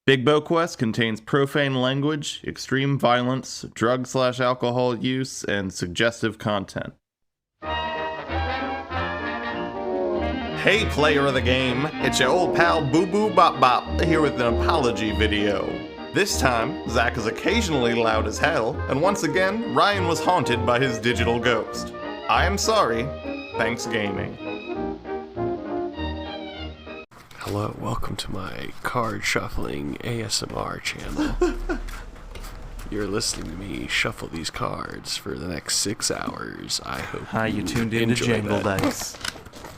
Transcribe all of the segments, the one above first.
Bigbo Quest contains profane language, extreme violence, drug/alcohol use, and suggestive content. Hey player of the game, it's your old pal Boo Boo Bop Bop here with an apology video. This time, Zach is occasionally loud as hell, and once again, Ryan was haunted by his digital ghost. I am sorry, thanks gaming. Hello, welcome to my card shuffling ASMR channel. You're listening to me shuffle these cards for the next 6 hours. I hope Hi, you tuned in to Jangle Dice.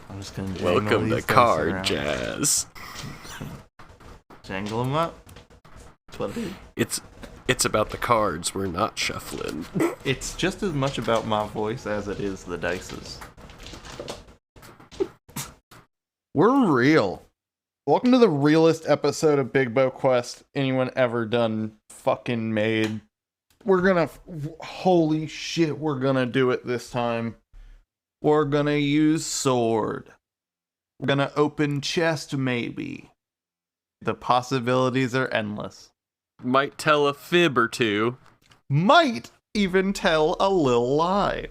I'm just gonna jangle Welcome to these Card dice Jazz. Jangle them up. That's what it is. It's about the cards, we're not shuffling. It's just as much about my voice as it is the dice's. We're real. Welcome to the realest episode of Bigbo Quest anyone ever done fucking made. Holy shit, we're gonna do it this time. We're gonna use sword. We're gonna open chest maybe. The possibilities are endless. Might tell a fib or two. Might even tell a little lie.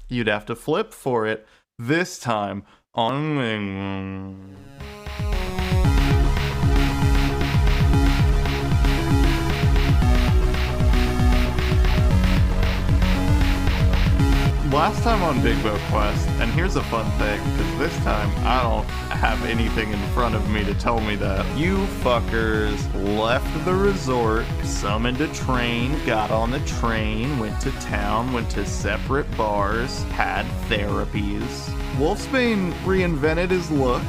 You'd have to flip for it, this time on... Last time on Bigbo Quest, and here's a fun thing, because this time I don't have anything in front of me to tell me that. You fuckers left the resort, summoned a train, got on the train, went to town, went to separate bars, had therapies. Wolfsbane reinvented his look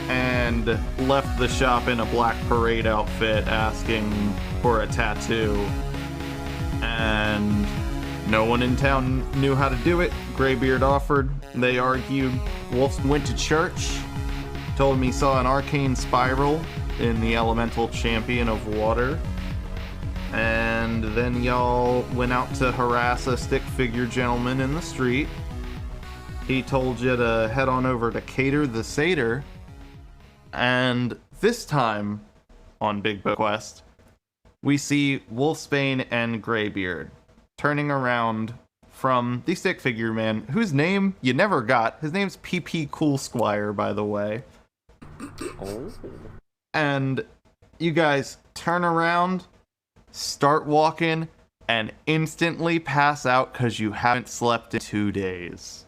and left the shop in a black parade outfit asking for a tattoo. And no one in town knew how to do it. Graybeard offered. They argued. Wolf went to church. Told him he saw an arcane spiral in the elemental champion of water. And then y'all went out to harass a stick figure gentleman in the street. He told you to head on over to Cater the Satyr. And this time on Bigbo Quest, we see Wolfsbane and Graybeard turning around from the stick figure man, whose name you never got. His name's PP Cool Squire, by the way. Oh. And you guys turn around, start walking, and instantly pass out because you haven't slept in 2 days.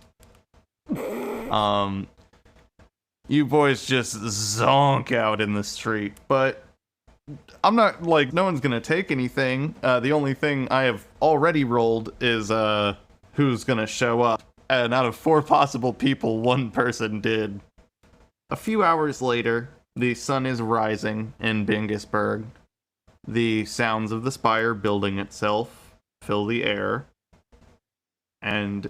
You boys just zonk out in the street, but I'm not, no one's gonna take anything. The only thing I have already rolled is, who's gonna show up. And out of 4 possible people, 1 person did. A few hours later, the sun is rising in Bingisburg. The sounds of the spire building itself fill the air. And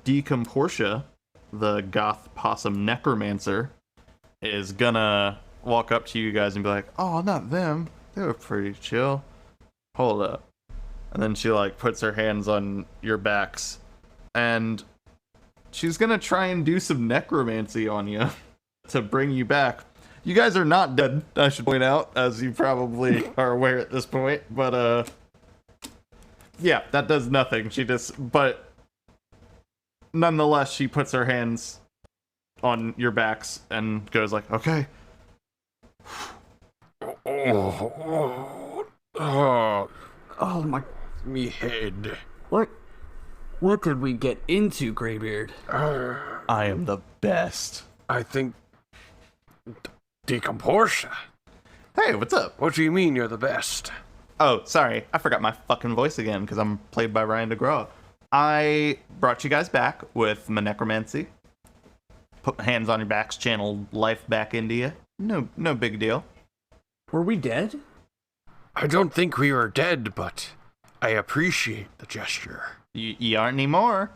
Decomportia, the goth possum necromancer, is gonna walk up to you guys and be like, oh, not them. They were pretty chill. Hold up. And then she puts her hands on your backs and she's gonna try and do some necromancy on you to bring you back. You guys are not dead, I should point out, as you probably are aware at this point, but yeah, that does nothing. But nonetheless, she puts her hands on your backs and goes okay. Oh my, Me head. what did we get into, Graybeard? I am the best. I think... Decomportia? Hey, what's up? What do you mean you're the best? Oh, sorry. I forgot my fucking voice again because I'm played by Ryan DeGraw. I brought you guys back with my necromancy. Put my hands on your backs, channel life back into you. No big deal. Were we dead? I don't think we were dead, but I appreciate the gesture. You aren't anymore.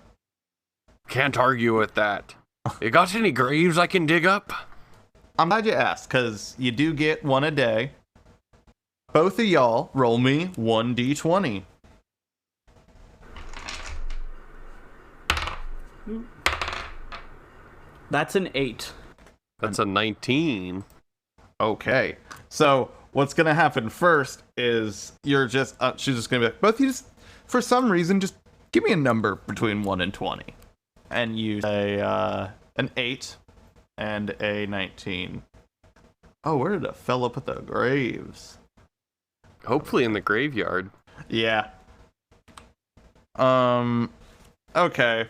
Can't argue with that. You got any graves I can dig up? I'm glad you asked, because you do get 1 a day. Both of y'all roll me 1d20. That's an 8. That's a 19. Okay. So what's gonna happen first is she's just gonna be like, both of you just, for some reason, just give me a number between 1 and 20. And you say an 8 and a 19. Oh, where did a fella put the graves? Hopefully in the graveyard. Yeah. Okay.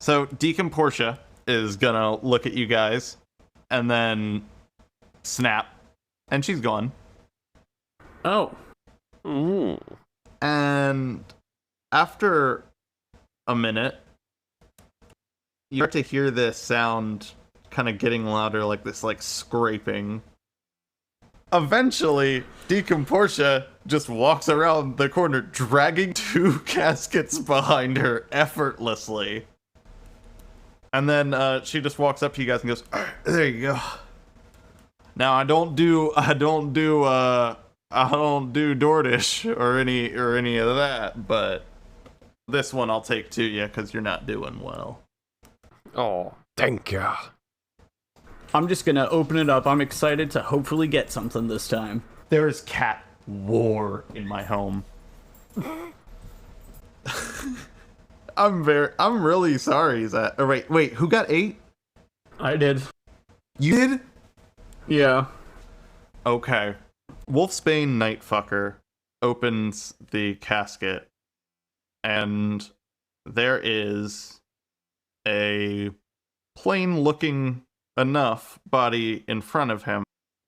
So Deacon Portia is gonna look at you guys and then snap, and she's gone. Oh. Ooh. And after a minute, you start to hear this sound kind of getting louder, like this like scraping. Eventually, Deacon Portia just walks around the corner, dragging 2 caskets behind her effortlessly. And then she just walks up to you guys and goes, "There you go. Now I don't do DoorDash or any of that, but this one I'll take to you because you're not doing well." Oh, thank you. I'm just gonna open it up. I'm excited to hopefully get something this time. There is cat war in my home. I'm really sorry, Zach. Oh, wait, who got 8? I did. You did? Yeah. Okay. Wolfsbane Nightfucker opens the casket, and there is a plain-looking enough body in front of him.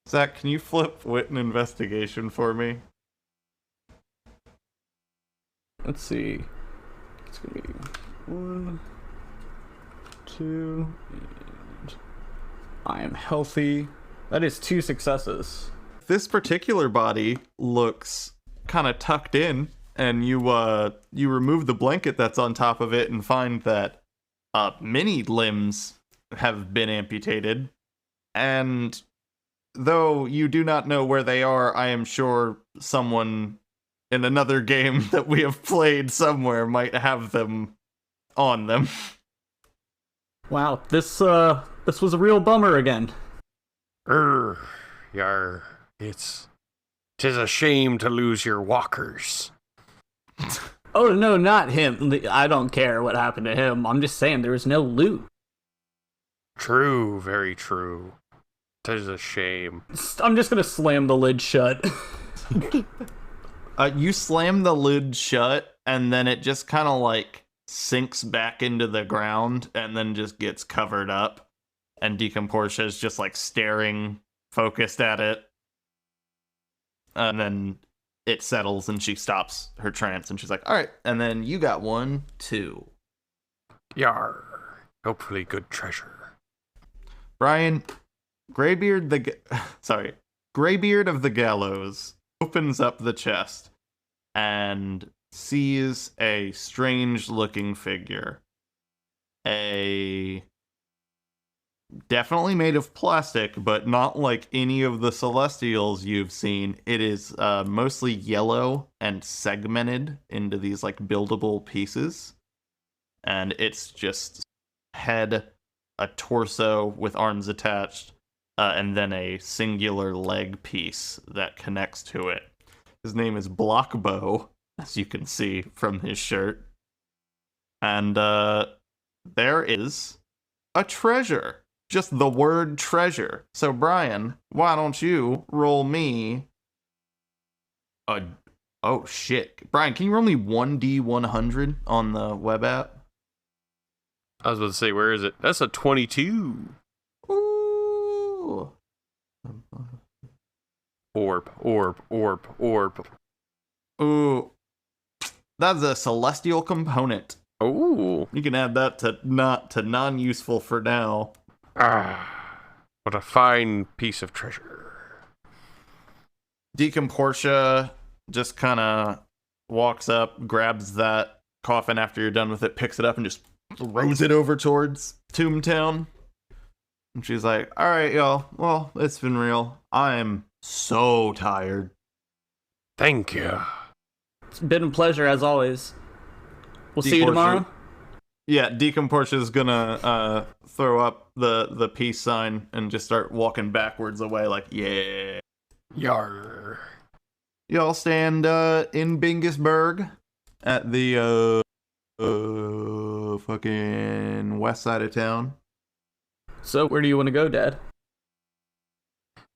Zach, can you flip wit and investigation for me? Let's see. It's gonna be 1, 2, and I am healthy. That is 2 successes. This particular body looks kind of tucked in, and you remove the blanket that's on top of it and find that many limbs have been amputated. And though you do not know where they are, I am sure someone in another game that we have played somewhere might have them on them. Wow, this was a real bummer again. Yar. Tis a shame to lose your walkers. Oh no, not him. I don't care what happened to him. I'm just saying there was no loot. True, very true. Tis a shame. I'm just gonna slam the lid shut. You slam the lid shut, and then it just kind of like sinks back into the ground and then just gets covered up. And Deacon Portia is just like staring, focused at it. And then it settles and she stops her trance and she's like, "All right." And then you got 1, 2. Yar. Hopefully good treasure. Brian, Graybeard of the Gallows opens up the chest and sees a strange looking figure. Definitely made of plastic, but not like any of the Celestials you've seen. It is mostly yellow and segmented into these like buildable pieces. And it's just head, a torso with arms attached, and then a singular leg piece that connects to it. His name is Blockbow, as you can see from his shirt. And there is a treasure. Just the word treasure. So Brian, why don't you roll me oh shit. Brian, can you roll me 1D100 on the web app? I was about to say, where is it? That's a 22. Ooh. Orb. Ooh. That's a celestial component. Ooh. You can add that to non-useful for now. What a fine piece of treasure. Deacon Portia just kind of walks up, grabs that coffin after you're done with it, picks it up, and just throws it over towards Toontown. And she's like, "All right, y'all. Well, it's been real. I'm so tired." Thank you. It's been a pleasure as always. We'll see you Portia- tomorrow. Yeah, Deacon Portia's gonna throw up the peace sign and just start walking backwards away like, yeah. Yar. Y'all stand in Bingusburg at the fucking west side of town. So, where do you want to go, Dad?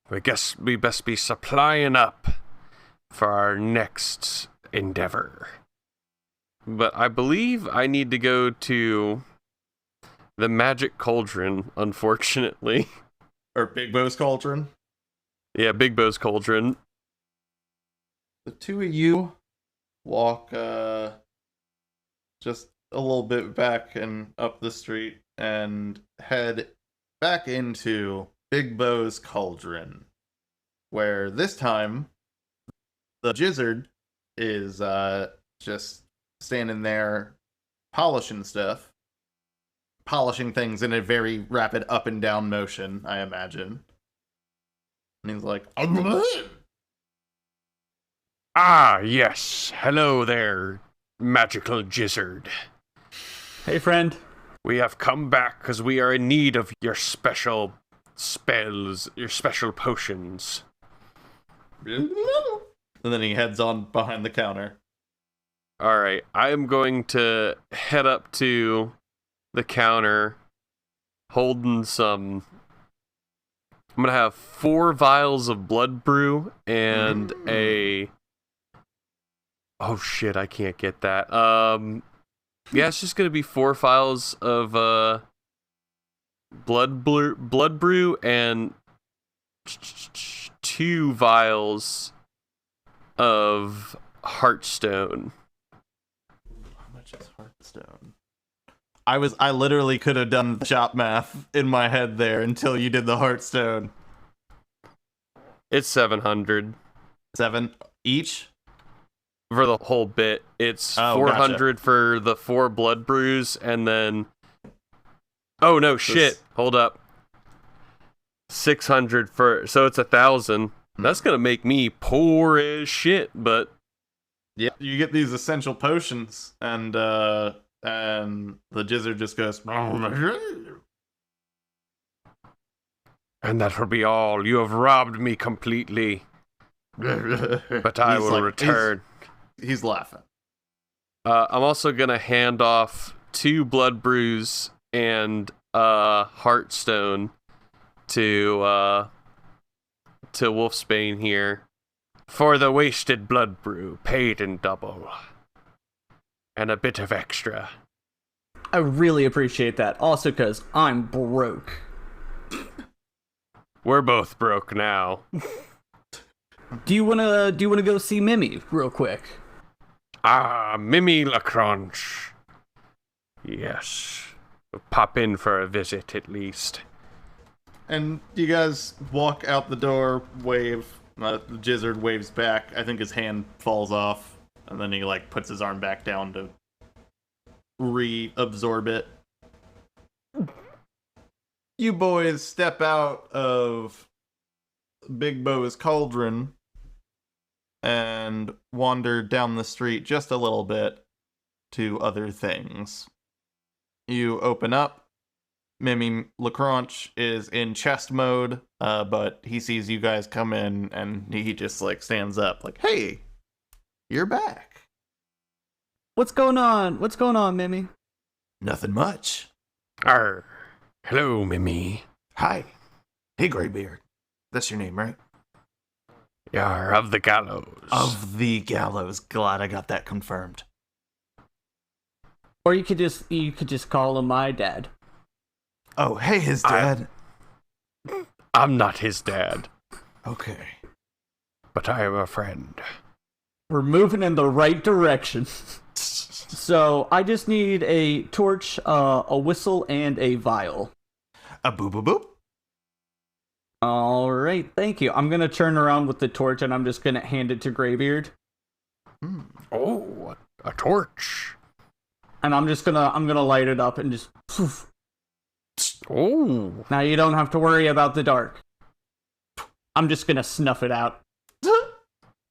I guess we best be supplying up for our next endeavor. But I believe I need to go to the Magic Cauldron, unfortunately. Or Bigbo's Cauldron. Yeah, Bigbo's Cauldron. The two of you walk just a little bit back and up the street and head back into Bigbo's Cauldron, where this time the Gizzard is just standing there polishing stuff. Polishing things in a very rapid up and down motion, I imagine. And he's like, Ah, yes. Hello there, magical Gizzard. Hey, friend. We have come back because we are in need of your special spells, your special potions. and then he heads on behind the counter. Alright, I am going to head up to the counter, holding some... I'm gonna have 4 vials of blood brew and a... Oh shit, I can't get that. Yeah, it's just gonna be 4 vials of blood brew and 2 vials of heartstone. How much is heartstone? I literally could have done the shop math in my head there until you did the heartstone. It's 700 7 each? for the whole bit. It's Oh, 400 for the 4 blood brews, and then... Oh, no, shit. Hold up. 600 for... So it's 1,000. That's gonna make me poor as shit, but... Yeah, you get these essential potions, and the Gizzard just goes... And that will be all. You have robbed me completely. But I will return. He's laughing. I'm also gonna hand off 2 blood brews and heartstone to Wolfsbane here for the wasted blood brew, paid in double, and a bit of extra. I really appreciate that. Also, because I'm broke. We're both broke now. Do you wanna go see Mimi real quick? Ah, Mimi Lacranche. Yes. We'll pop in for a visit at least. And you guys walk out the door, wave. The Gizzard waves back. I think his hand falls off, and then he puts his arm back down to reabsorb it. You boys step out of Bigbo's Cauldron and wander down the street just a little bit to other things. You open up. Mimi Lacranche is in chest mode, but he sees you guys come in and he just stands up hey, you're back. What's going on? What's going on, Mimi? Nothing much. Arr. Hello, Mimi. Hi. Hey, Graybeard. That's your name, right? You're of the Gallows. Of the Gallows. Glad I got that confirmed. Or you could just call him my dad. Oh, hey, his dad. I'm not his dad, Okay. but I am a friend. We're moving in the right direction. So I just need a torch, a whistle, and a vial. A boop boop boop. All right, thank you. I'm gonna turn around with the torch and I'm just gonna hand it to Graybeard. Oh, a torch. And I'm gonna light it up and just poof. Oh. Now you don't have to worry about the dark. I'm just gonna snuff it out.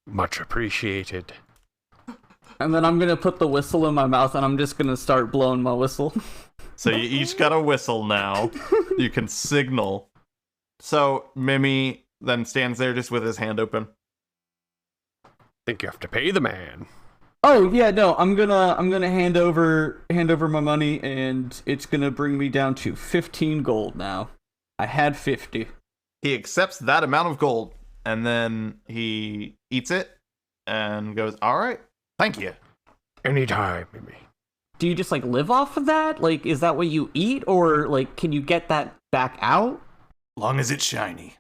Much appreciated. And then I'm gonna put the whistle in my mouth and I'm just gonna start blowing my whistle. So you each got a whistle now. You can signal. So, Mimi, then stands there just with his hand open. Think you have to pay the man. Oh yeah, no, I'm gonna hand over my money, and it's gonna bring me down to 15 gold now. I had 50. He accepts that amount of gold, and then he eats it and goes, "All right, thank you." Anytime, maybe. Do you just like live off of that? Like, is that what you eat, or like, can you get that back out? Long as it's shiny.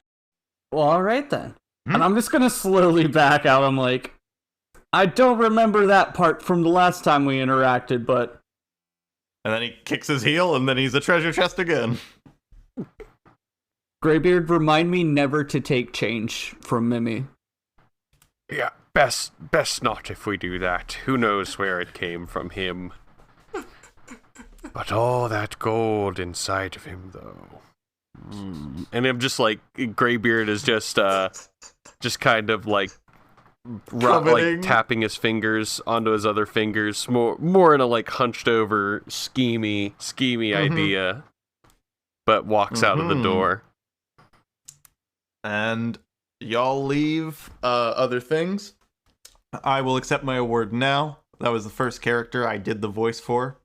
Well, all right then. And I'm just gonna slowly back out. I'm like, I don't remember that part from the last time we interacted, but... And then he kicks his heel, and then he's a treasure chest again. Graybeard, remind me never to take change from Mimi. Yeah, best not if we do that. Who knows where it came from him. But all that gold inside of him, though. And I'm just like, Graybeard is just kind of like, like tapping his fingers onto his other fingers, more in a like hunched over, schemy idea, but walks out of the door. And y'all leave other things. I will accept my award now. That was the first character I did the voice for.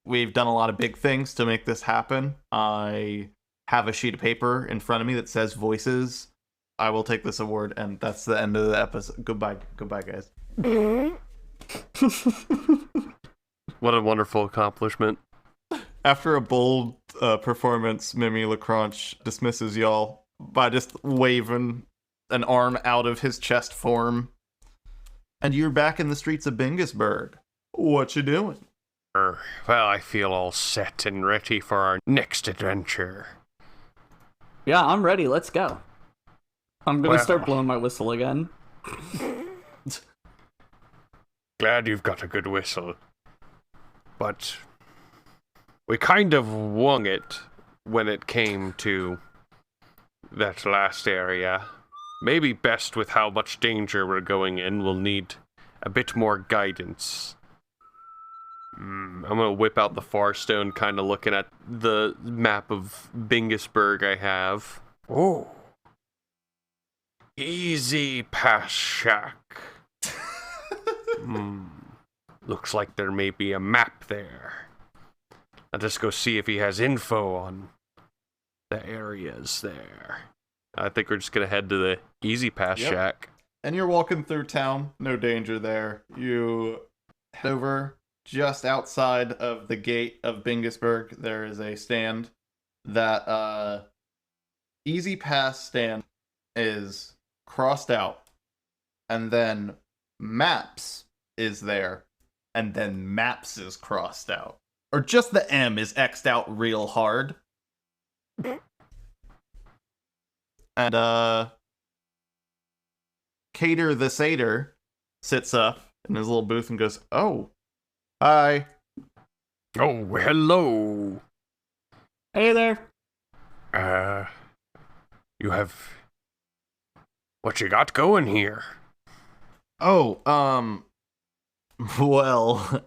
We've done a lot of big things to make this happen. I have a sheet of paper in front of me that says voices. I will take this award, and that's the end of the episode. Goodbye, guys. What a wonderful accomplishment. After a bold performance, Mimi LaCranche dismisses y'all by just waving an arm out of his chest form. And you're back in the streets of Bingisburg. What you doing? Well, I feel all set and ready for our next adventure. Yeah, I'm ready. Let's go. I'm gonna start blowing my whistle again. Glad you've got a good whistle. But we kind of wung it when it came to that last area. Maybe best with how much danger we're going in, we'll need a bit more guidance. I'm gonna whip out the FarStone, kind of looking at the map of Bingisburg I have. Oh. Easy Pass Shack. Looks like there may be a map there. I'll just go see if he has info on the areas there. I think we're just gonna head to the Easy Pass Shack. And you're walking through town, no danger there. You head over just outside of the gate of Bingisburg. There is a stand. That Easy Pass stand is crossed out, and then Maps is there, and then Maps is crossed out. Or just the M is X'd out real hard. And Cater the Satyr sits up in his little booth and goes, "Oh, hi." Oh, hello. Hey there. You have... What you got going here? Oh, well,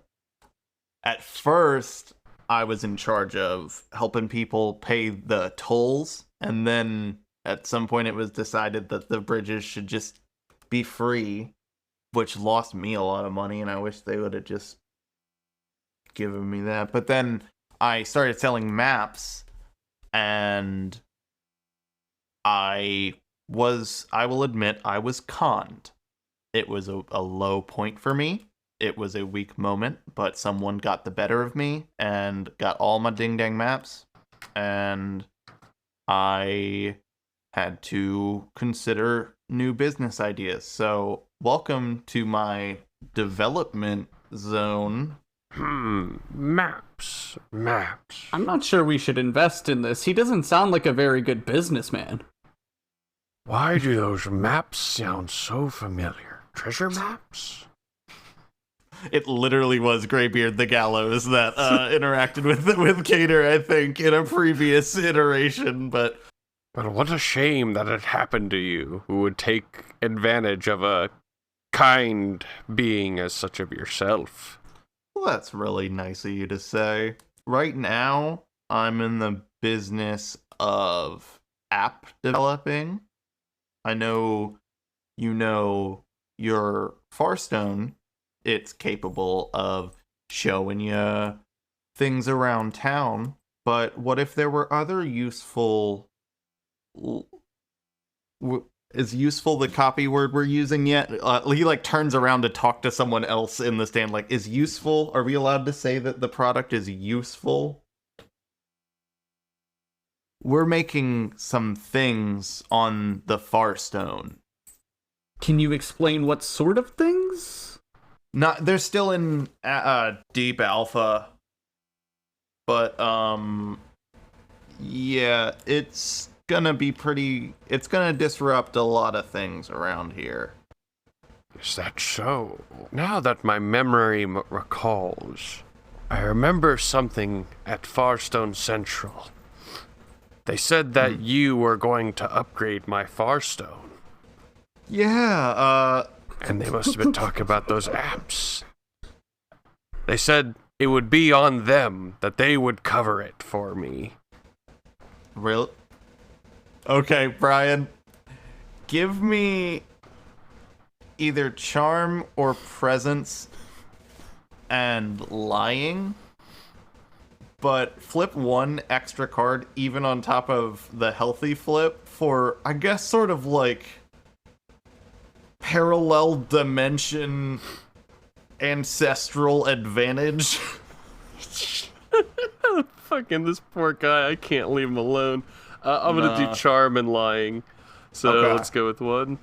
at first I was in charge of helping people pay the tolls, and then at some point it was decided that the bridges should just be free, which lost me a lot of money, and I wish they would have just given me that. But then I started selling maps, and I will admit, I was conned. It was a low point for me. It was a weak moment, but someone got the better of me and got all my ding-dang maps, and I had to consider new business ideas. So, welcome to my development zone. Maps. I'm not sure we should invest in this. He doesn't sound like a very good businessman. Why do those maps sound so familiar? Treasure maps? It literally was Graybeard the Gallows that interacted with Cater, I think, in a previous iteration, but what a shame that it happened to you, who would take advantage of a kind being as such of yourself. Well, that's really nice of you to say. Right now, I'm in the business of app developing. I know you know your Farstone. It's capable of showing you things around town, but what if there were other useful... Is useful the copy word we're using yet? He like turns around to talk to someone else in the stand. Like, is useful? Are we allowed to say that the product is useful? We're making some things on the Farstone. Can you explain what sort of things? Not, they're still in deep alpha, but yeah, it's gonna disrupt a lot of things around here. Is that so? Now that my memory recalls, I remember something at Farstone Central. They said that you were going to upgrade my Farstone. Yeah, And they must have been talking about those apps. They said it would be on them, that they would cover it for me. real. Okay, Brian, give me either charm or presence and lying, but flip one extra card even on top of the healthy flip for, I guess, sort of like parallel dimension ancestral advantage. Fucking this poor guy, I can't leave him alone. I'm gonna do charm and lying. So Okay. let's go with 1,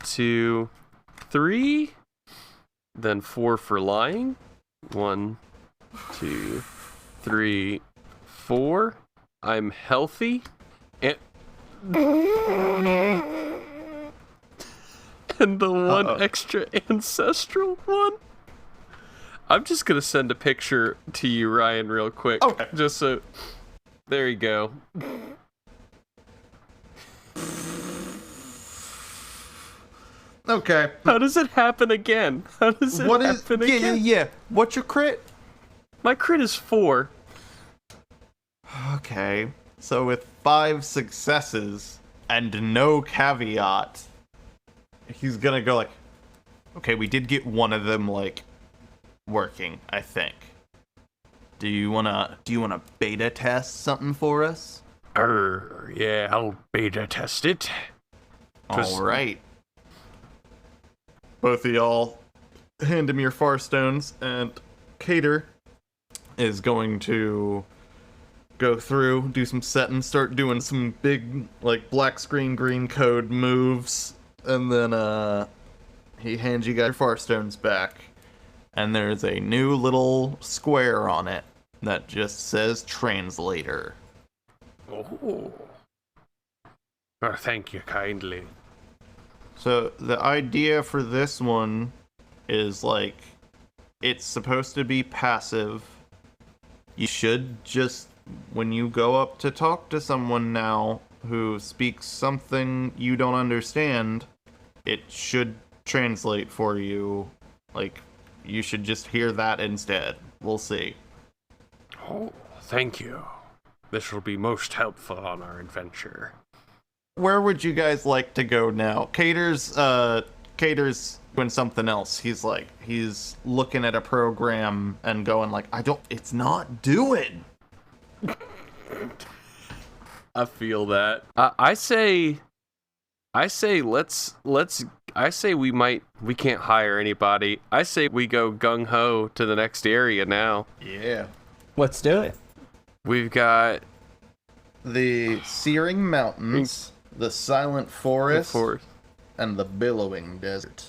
2, 3. Then 4 for lying. 1, 2, 3, 4. I'm healthy. And and the one extra ancestral one. I'm just gonna send a picture to you, Ryan, real quick. Okay. Just so. There you go. Okay. How does it happen again? How does it happen again? Yeah. What's your crit? My crit is 4. Okay. So with 5 successes and no caveat, he's gonna go like, okay, we did get one of them like working, I think. Do you wanna beta test something for us? Yeah, I'll beta test it. All right. Both of y'all hand him your Farstones, and Cater is going to go through, do some setting, start doing some big, like, black screen, green code moves, and then, he hands you guys your Farstones back, and there's a new little square on it that just says translator. Oh. Oh, thank you kindly. So the idea for this one is like, it's supposed to be passive. You should just, when you go up to talk to someone now who speaks something you don't understand, it should translate for you. Like, you should just hear that instead. We'll see. Oh, thank you. This will be most helpful on our adventure. Where would you guys like to go now? Cater's doing something else. He's looking at a program and going like, it's not doing. I feel that. I say we can't hire anybody. I say we go gung ho to the next area now. Yeah. Let's do it. We've got The Searing Mountains, the Silent Forest, and the Billowing Desert.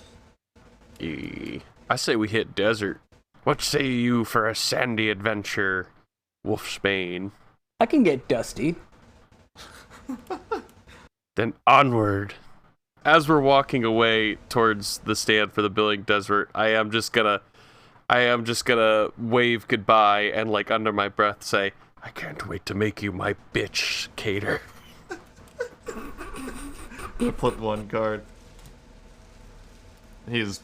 I say we hit desert. What say you for a sandy adventure, Wolfsbane? I can get dusty. Then onward. As we're walking away towards the stand for the Billowing Desert, I am just gonna wave goodbye and like under my breath say, I can't wait to make you my bitch, Cater. Put one card. He's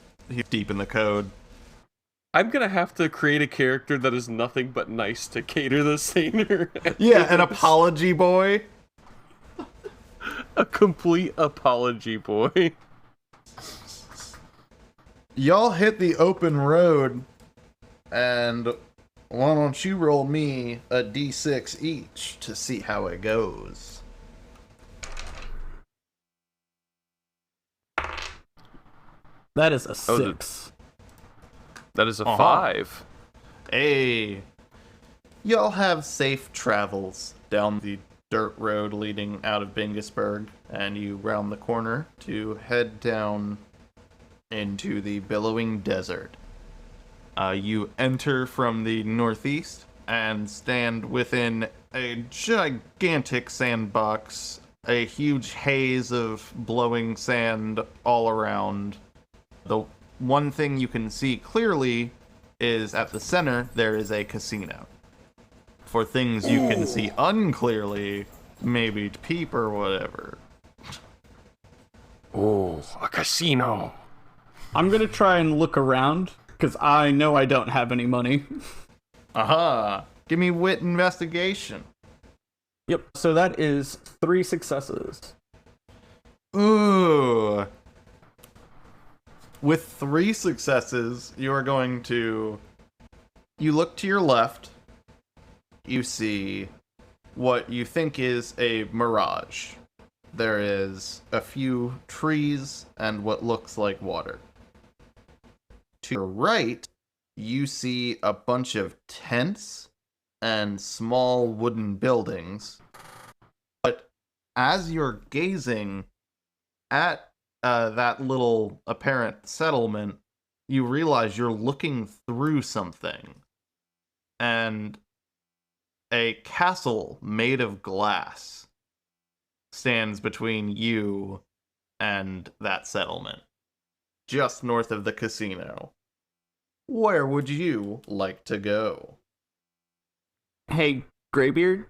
deep in the code. I'm gonna have to create a character that is nothing but nice to Cater the Saner. Yeah, an apology boy. A complete apology, boy. Y'all hit the open road, and why don't you roll me a d6 each to see how it goes? That is a 6. That is a 5. Hey, y'all have safe travels down the dirt road leading out of Bingusburg, and you round the corner to head down into the Billowing Desert. You enter from the northeast and stand within a gigantic sandbox, a huge haze of blowing sand all around. The one thing you can see clearly is at the center there is a casino. For things you can see unclearly, maybe peep or whatever. Oh, a casino. I'm gonna try and look around, because I know I don't have any money. Aha! Give me wit investigation. Yep, so that is 3 successes. Ooh. With 3 successes, you are going to... You look to your left. You see what you think is a mirage. There is a few trees and what looks like water. To your right, you see a bunch of tents and small wooden buildings. But as you're gazing at that little apparent settlement, you realize you're looking through something. And a castle made of glass stands between you and that settlement, just north of the casino. Where would you like to go? Hey, Graybeard,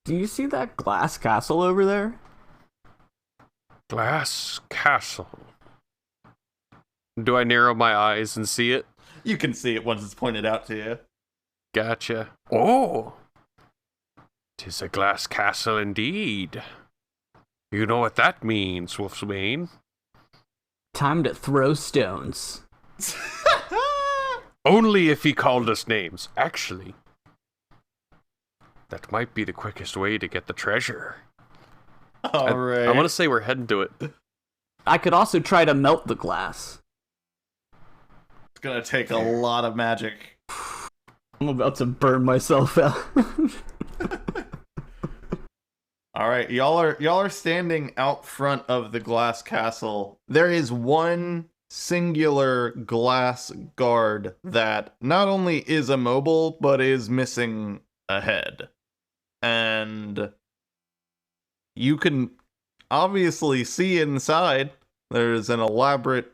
do you see that glass castle over there? Glass castle. Do I narrow my eyes and see it? You can see it once it's pointed out to you. Gotcha. Oh! 'Tis a glass castle indeed. You know what that means, Wolfsbane. Time to throw stones. Only if he called us names, actually. That might be the quickest way to get the treasure. Alright. I want to say we're heading to it. I could also try to melt the glass. It's gonna take a lot of magic. I'm about to burn myself out. All right, y'all are standing out front of the glass castle. There is one singular glass guard that not only is immobile but is missing a head. And you can obviously see inside. There's an elaborate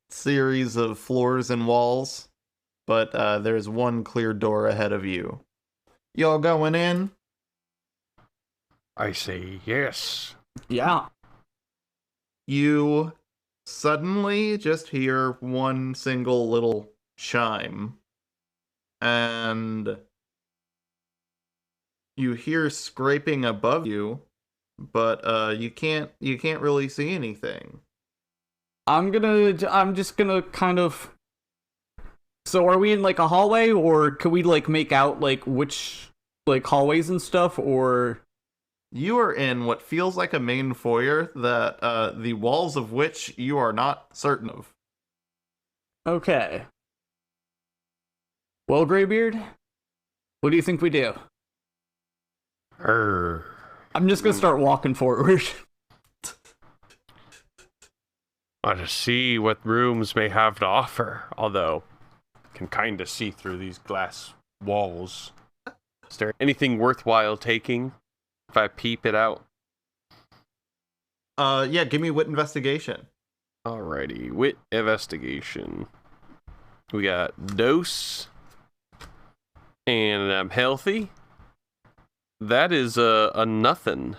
series of floors and walls, but there's one clear door ahead of you. Y'all going in? I say yes. Yeah. You suddenly just hear one single little chime, and you hear scraping above you, but you can't really see anything. I'm just gonna kind of... So are we in like a hallway, or could we like make out like which like hallways and stuff, or... You are in what feels like a main foyer that the walls of which you are not certain of. Okay. Well, Graybeard, what do you think we do? I'm just gonna start walking forward. Want to see what rooms may have to offer, although I can kind of see through these glass walls. Is there anything worthwhile taking if I peep it out? Yeah, give me wit investigation. Alrighty, wit investigation. We got dose, and I'm healthy. That is a nothing,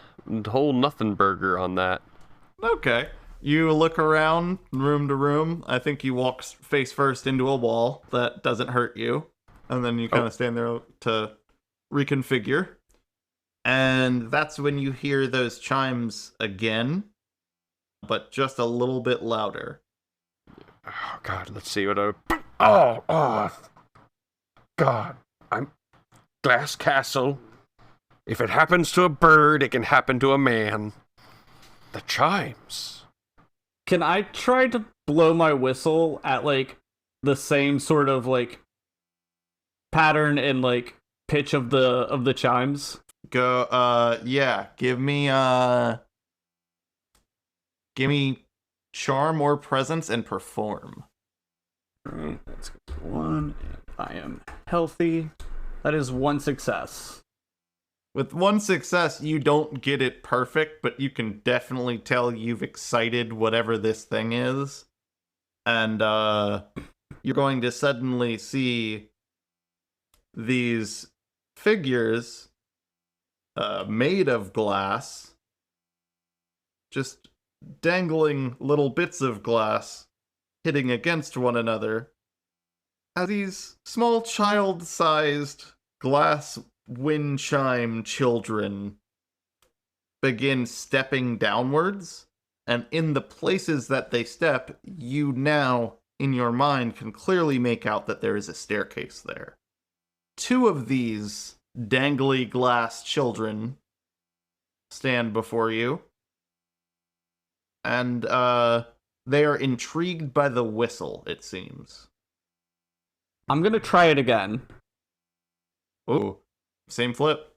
whole nothing burger on that. Okay. You look around room to room. I think you walk face first into a wall that doesn't hurt you. And then you kind of stand there to reconfigure. And that's when you hear those chimes again, but just a little bit louder. Oh, God, let's see what I... Oh, God. I'm... Glass Castle. If it happens to a bird, it can happen to a man. The chimes. Can I try to blow my whistle at, like, the same sort of, like, pattern and, like, pitch of the chimes? Go, yeah, give me charm or presence and perform. Alright, that's 1, and I am healthy. That is 1 success. With 1 success, you don't get it perfect, but you can definitely tell you've excited whatever this thing is. And, you're going to suddenly see these figures, made of glass, just dangling little bits of glass, hitting against one another, as these small child-sized glass wind chime children begin stepping downwards, and in the places that they step, you now, in your mind, can clearly make out that there is a staircase there. 2 of these dangly glass children stand before you, and they are intrigued by the whistle, it seems. I'm gonna try it again. Ooh, same flip.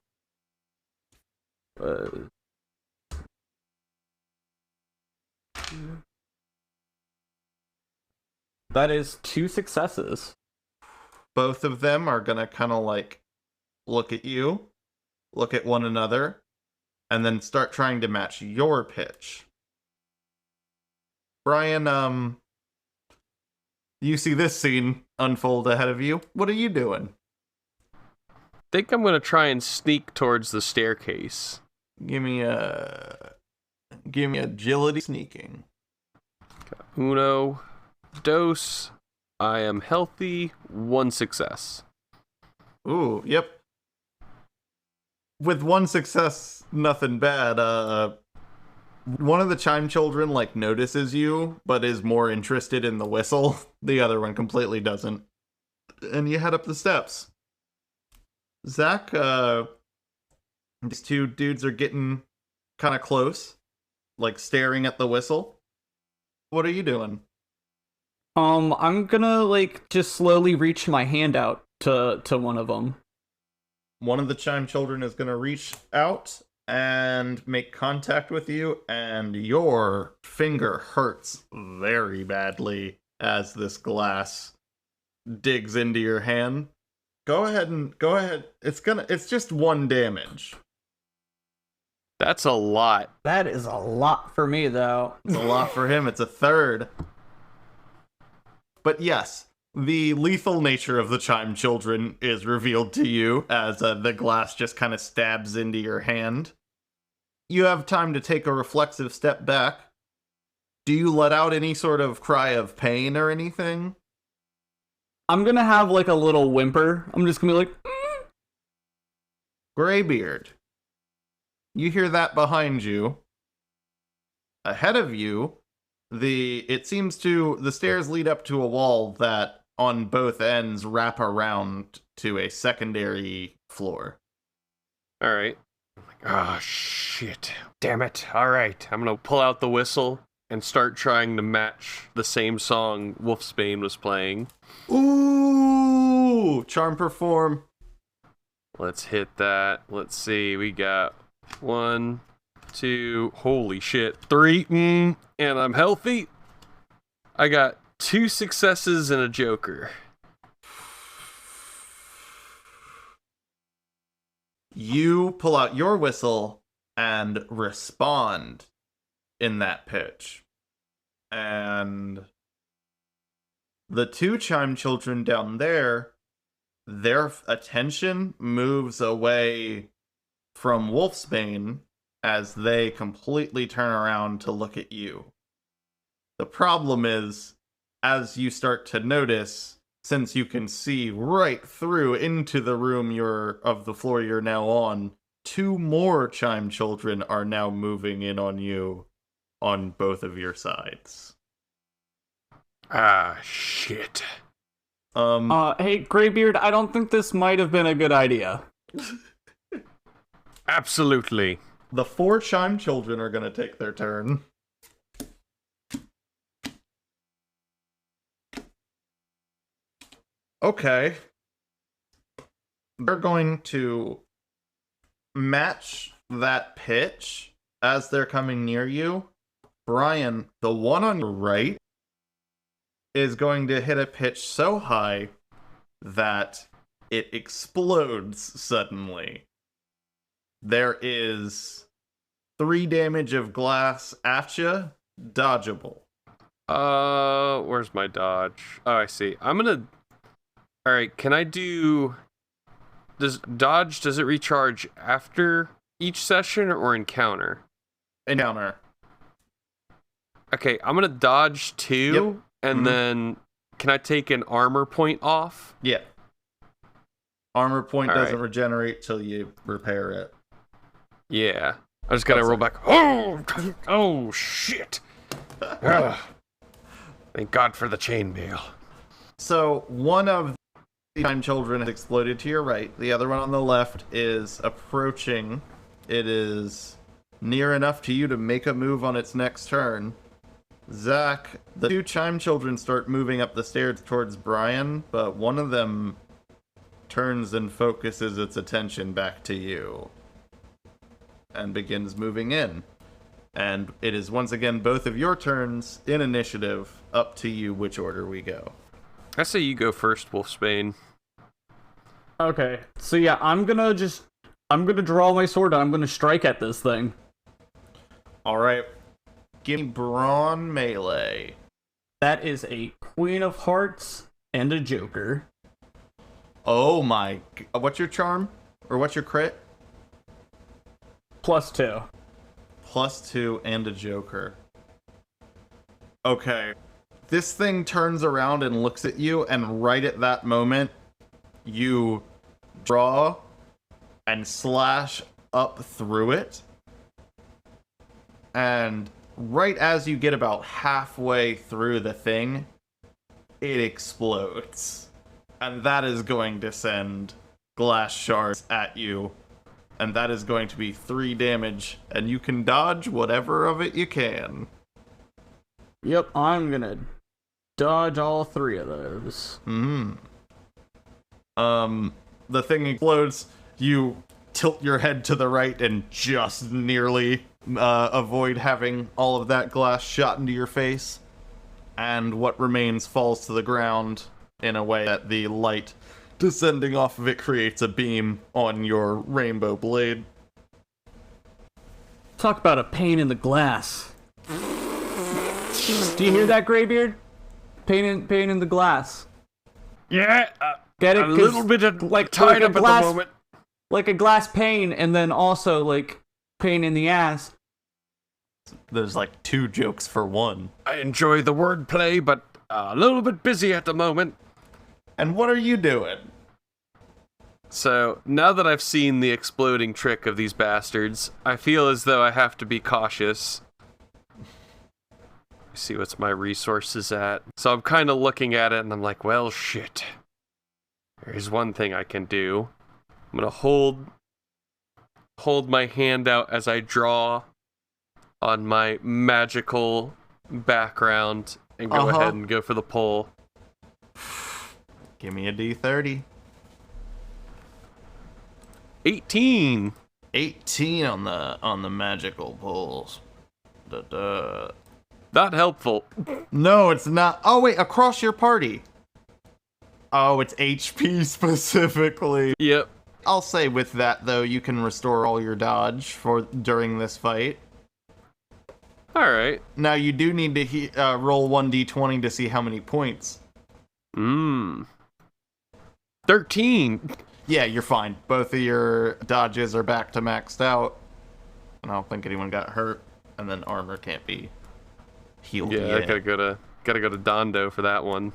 That is 2 successes. Both of them are gonna kind of like look at you, look at one another, and then start trying to match your pitch. Brian, you see this scene unfold ahead of you. What are you doing? Think I'm gonna try and sneak towards the staircase. Give me agility sneaking. Uno, dos. I am healthy. 1 success. Ooh, yep. With 1 success, nothing bad. One of the chime children like notices you, but is more interested in the whistle. The other one completely doesn't. And you head up the steps. Zach, these 2 dudes are getting kind of close, like staring at the whistle. What are you doing? I'm gonna, like, just slowly reach my hand out to one of them. One of the chime children is going to reach out and make contact with you, and your finger hurts very badly as this glass digs into your hand. Go ahead. It's just 1 damage. That's a lot. That is a lot for me, though. It's a lot for him. It's a 3rd. But yes, the lethal nature of the chime children is revealed to you as the glass just kind of stabs into your hand. You have time to take a reflexive step back. Do you let out any sort of cry of pain or anything? I'm gonna have, like, a little whimper. I'm just gonna be like, Graybeard. You hear that behind you. Ahead of you, it seems the stairs lead up to a wall that on both ends wrap around to a secondary floor. All right. Ah, shit. Damn it. All right. I'm going to pull out the whistle and start trying to match the same song Wolfsbane was playing. Ooh! Charm perform. Let's hit that. Let's see. We got 1, 2, holy shit, 3, and I'm healthy. I got 2 successes and a joker. You pull out your whistle and respond in that pitch. And the 2 chime children down there, their attention moves away from Wolfsbane as they completely turn around to look at you. The problem is, as you start to notice, since you can see right through into the room of the floor you're now on, 2 more Chime Children are now moving in on you on both of your sides. Ah, shit. Hey, Graybeard, I don't think this might have been a good idea. Absolutely. The 4 Chime Children are going to take their turn. Okay. They're going to match that pitch as they're coming near you. Brian, the one on your right, is going to hit a pitch so high that it explodes suddenly. There is 3 damage of glass at you, dodgeable. Where's my dodge? Oh, I see. Alright, can I do... does it recharge after each session or encounter? Encounter. Okay, I'm gonna dodge 2, Yep. and then can I take an armor point off? Yeah. Armor point All doesn't right. regenerate till you repair it. Yeah. I just gotta roll back. Oh, shit! Ugh. Thank God for the chainmail. So, one of the Time Children has exploded to your right. The other one on the left is approaching. It is near enough to you to make a move on its next turn. Zach, the 2 Chime Children start moving up the stairs towards Brian, but one of them turns and focuses its attention back to you and begins moving in. And it is once again both of your turns in initiative. Up to you which order we go. I say you go first, Wolfsbane. Okay, so yeah, I'm gonna draw my sword and I'm gonna strike at this thing. Alright. Give me Brawn melee. That is a Queen of Hearts and a Joker. Oh my... What's your charm? Or what's your crit? +2. +2 and a Joker. Okay. This thing turns around and looks at you, and right at that moment, you draw and slash up through it. And right as you get about halfway through the thing, it explodes. And that is going to send glass shards at you. And that is going to be 3 damage, and you can dodge whatever of it you can. Yep, I'm gonna dodge all 3 of those. The thing explodes, you tilt your head to the right and just nearly avoid having all of that glass shot into your face. And what remains falls to the ground in a way that the light descending off of it creates a beam on your rainbow blade. Talk about a pain in the glass. Do you hear that, Graybeard? Pain in the glass. Yeah, Get it? a little bit of tied up at the moment. Like a glass pane, and then also like pain in the ass. There's like 2 jokes for one. I enjoy the wordplay, but a little bit busy at the moment. And what are you doing? So, now that I've seen the exploding trick of these bastards, I feel as though I have to be cautious. See what's my resources at. So I'm kind of looking at it and I'm like, well, shit. There's one thing I can do. I'm gonna hold my hand out as I draw on my magical background and go ahead and go for the pull. Give me a D30. 18. 18 on the magical pulls. Not helpful. No, it's not. Oh wait, across your party. Oh, it's HP specifically. Yep. I'll say with that though, you can restore all your dodge for during this fight. All right. Now you do need to roll 1d20 to see how many points. 13. Yeah, you're fine. Both of your dodges are back to maxed out. And I don't think anyone got hurt. And then armor can't be healed Yeah, yet. I gotta go to Dondo for that one.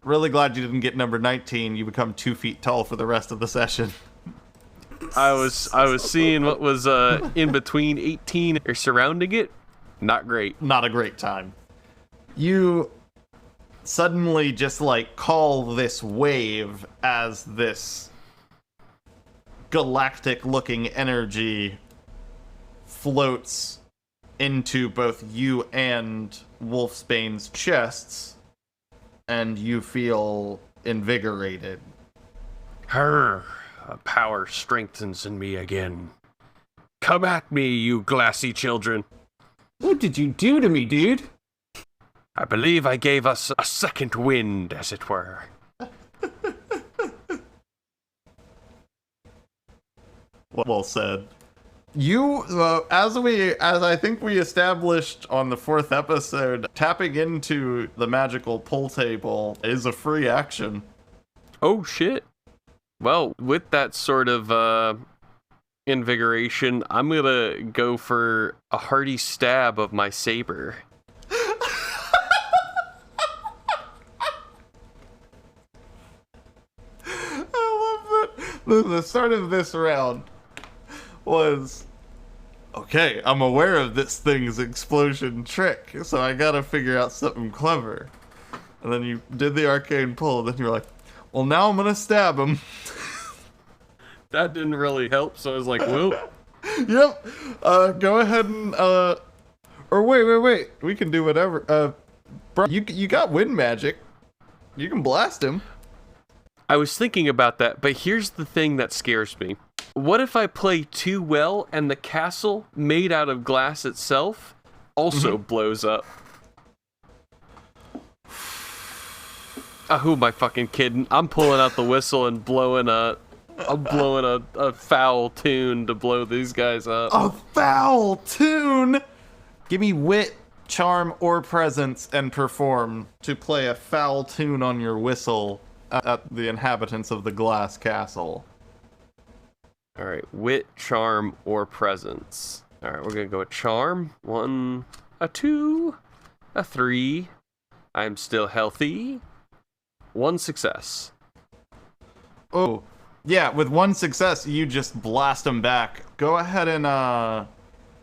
Really glad you didn't get number 19. You become 2 feet tall for the rest of the session. I was seeing what was in between 18 or surrounding it. Not great. Not a great time. You suddenly just like call this wave as this galactic looking energy floats into both you and Wolfsbane's chests, and you feel invigorated. Her power strengthens in me again. Come at me, you glassy children. What did you do to me, dude? I believe I gave us a second wind, as it were. Well said. You, as I think we established on the 4th episode, tapping into the magical pull table is a free action. Oh, shit. Well, with that sort of invigoration, I'm gonna go for a hearty stab of my saber. I love that. The start of this round was, okay, I'm aware of this thing's explosion trick, so I gotta figure out something clever. And then you did the arcane pull, and then you're like, well, now I'm gonna stab him. That didn't really help, so I was like, well. Yep. Go ahead and, or wait. We can do whatever. Bro, you got wind magic. You can blast him. I was thinking about that, but here's the thing that scares me. What if I play too well and the castle, made out of glass itself, also blows up? Who am I fucking kidding? I'm pulling out the whistle and blowing a foul tune to blow these guys up. A foul tune! Give me wit, charm, or presence and perform to play a foul tune on your whistle at the inhabitants of the glass castle. Alright, wit, charm, or presence. Alright, we're gonna go with charm. 1, a 2, a 3. I'm still healthy. 1 success. Oh, yeah, with 1 success, you just blast them back. Go ahead and,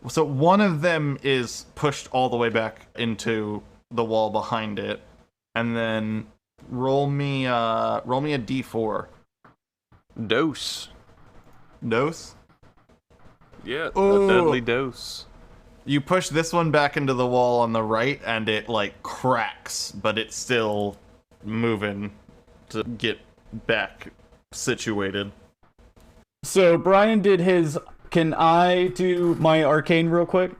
so one of them is pushed all the way back into the wall behind it. And then roll me a d4. Dose. Dose? Yeah, Ooh. a deadly dose. You push this one back into the wall on the right, and it, like, cracks, but it's still moving to get back situated. So Brian did his. Can I do my arcane real quick?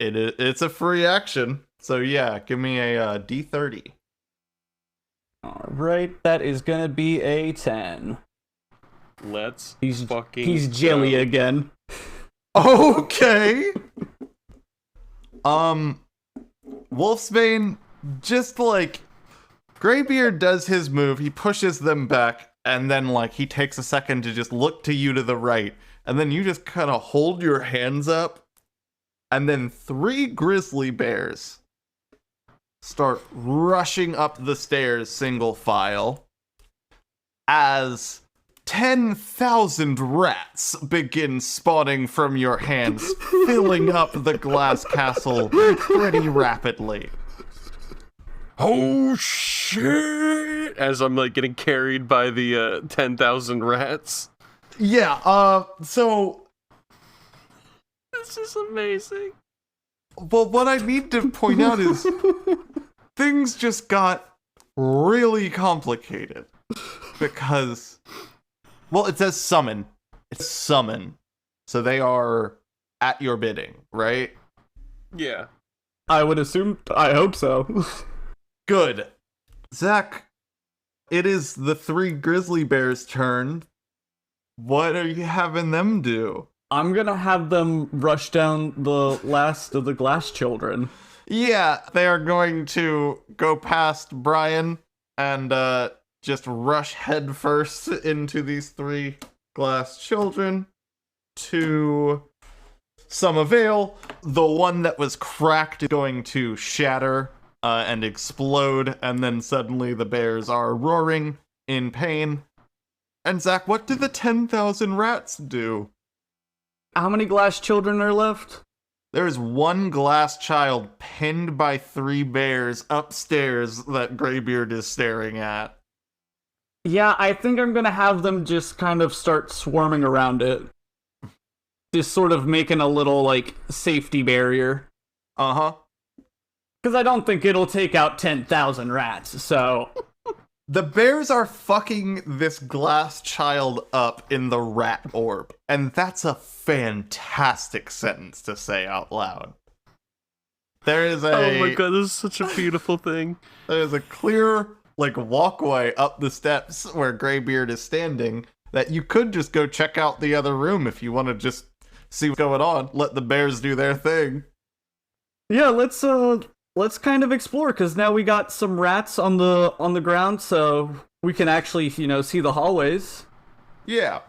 It's a free action, so yeah, give me a d30. Alright, that is gonna be a 10. He's jelly go. again. Okay. Wolfsbane, just like Graybeard does his move, he pushes them back, and then like he takes a second to just look to you to the right, and then you just kind of hold your hands up, and then 3 grizzly bears start rushing up the stairs single file as 10,000 rats begin spawning from your hands, filling up the glass castle pretty rapidly. Oh shit! As I'm like getting carried by the 10,000 rats. Yeah, so This is amazing. well, what I need to point out is things just got really complicated because, well, it says summon. It's summon. So they are at your bidding, right? Yeah. I would assume. I hope so. Good. Zach, it is the 3 grizzly bears' turn. What are you having them do? I'm gonna have them rush down the last of the glass children. Yeah, they are going to go past Brian and just rush headfirst into these 3 glass children to some avail. The one that was cracked is going to shatter and explode, and then suddenly the bears are roaring in pain. And Zach, what do the 10,000 rats do? How many glass children are left? There is one glass child pinned by 3 bears upstairs that Graybeard is staring at. Yeah, I think I'm gonna have them just kind of start swarming around it. Just sort of making a little, like, safety barrier. Uh-huh. Because I don't think it'll take out 10,000 rats, so... The bears are fucking this glass child up in the rat orb. And that's a fantastic sentence to say out loud. There is Oh my god, this is such a beautiful thing. There's a clear, like, walkway up the steps where Graybeard is standing that you could just go check out the other room if you want to just see what's going on. Let the bears do their thing. Yeah, let's kind of explore, because now we got some rats on the ground, so we can actually, see the hallways. Yeah.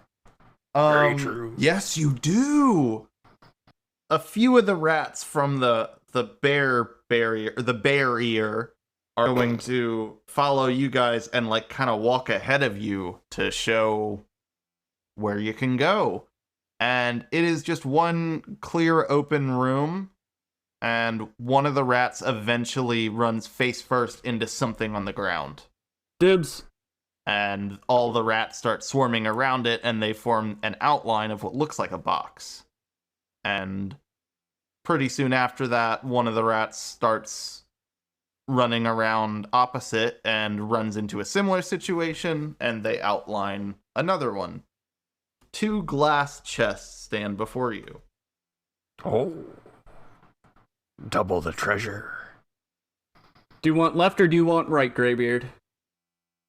Very true. Yes, you do. A few of the rats from the barrier are going to follow you guys and, like, kind of walk ahead of you to show where you can go. And it is just one clear open room, and one of the rats eventually runs face first into something on the ground. Dibs. And all the rats start swarming around it, and they form an outline of what looks like a box. And pretty soon after that, one of the rats starts running around opposite and runs into a similar situation, and they outline another one. 2 glass chests stand before you. Oh. Double the treasure. Do you want left or do you want right, Graybeard?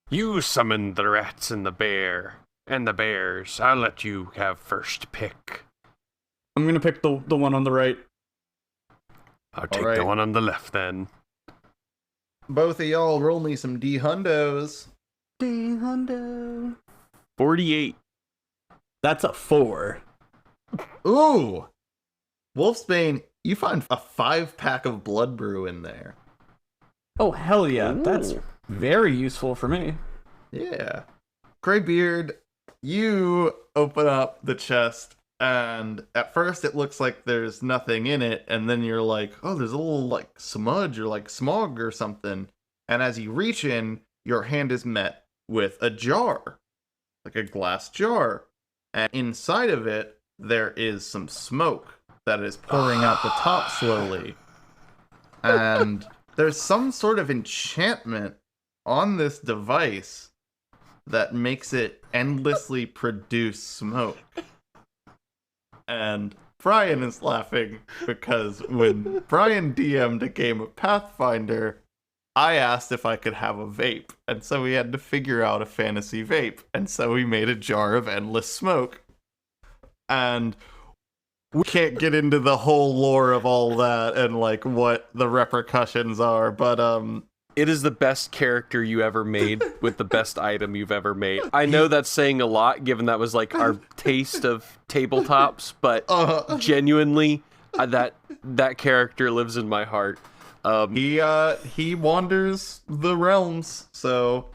You summoned the rats and the bear. And the bears. I'll let you have first pick. I'm gonna pick the one on the right. I'll take Alright. the one on the left then. Both of y'all roll me some D-hundos. D-hundo. 48. That's a 4. Ooh! Wolfsbane, you find a 5-pack of blood brew in there. Oh, hell yeah. Ooh. That's very useful for me. Yeah. Graybeard, you open up the chest, and at first it looks like there's nothing in it, and then you're like, oh, there's a little, like, smudge or, like, smog or something. And as you reach in, your hand is met with a jar. Like a glass jar. And inside of it, there is some smoke that is pouring out the top slowly. And there's some sort of enchantment on this device that makes it endlessly produce smoke. And Brian is laughing because when Brian DM'd a game of Pathfinder, I asked if I could have a vape. And so we had to figure out a fantasy vape. And so we made a jar of endless smoke. And we can't get into the whole lore of all that and, like, what the repercussions are, but It is the best character you ever made with the best item you've ever made. I know that's saying a lot, given that was, like, our taste of tabletops, but genuinely, that character lives in my heart. He wanders the realms, so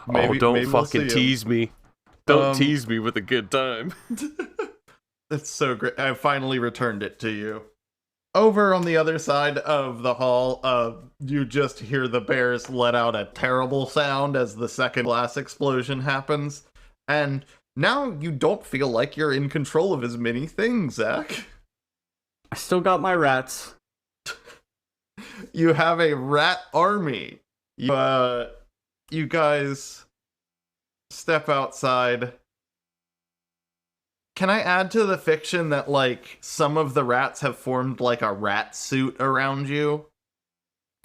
maybe, don't maybe we'll fucking see him. tease me. Don't tease me with a good time. That's so great. I finally returned it to you. Over on the other side of the hall, you just hear the bears let out a terrible sound as the second glass explosion happens. And now you don't feel like you're in control of as many things, Zach. I still got my rats. You have a rat army. You guys step outside. Can I add to the fiction that, like, some of the rats have formed, like, a rat suit around you?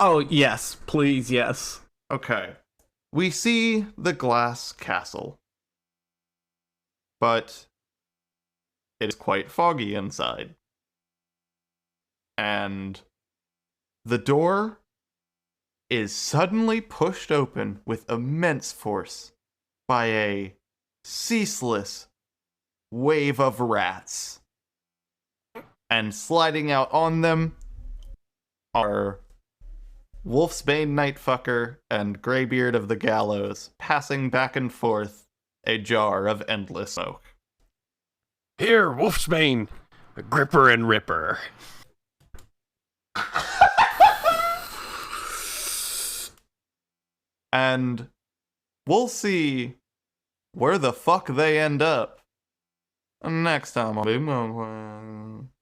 Oh, yes. Please, yes. Okay. We see the glass castle. But it is quite foggy inside. And the door is suddenly pushed open with immense force by a ceaseless wave of rats. And sliding out on them are Wolfsbane Nightfucker and Graybeard of the Gallows, passing back and forth a jar of endless smoke. Here, Wolfsbane, gripper and ripper. And we'll see where the fuck they end up next time on Bigbo Quest.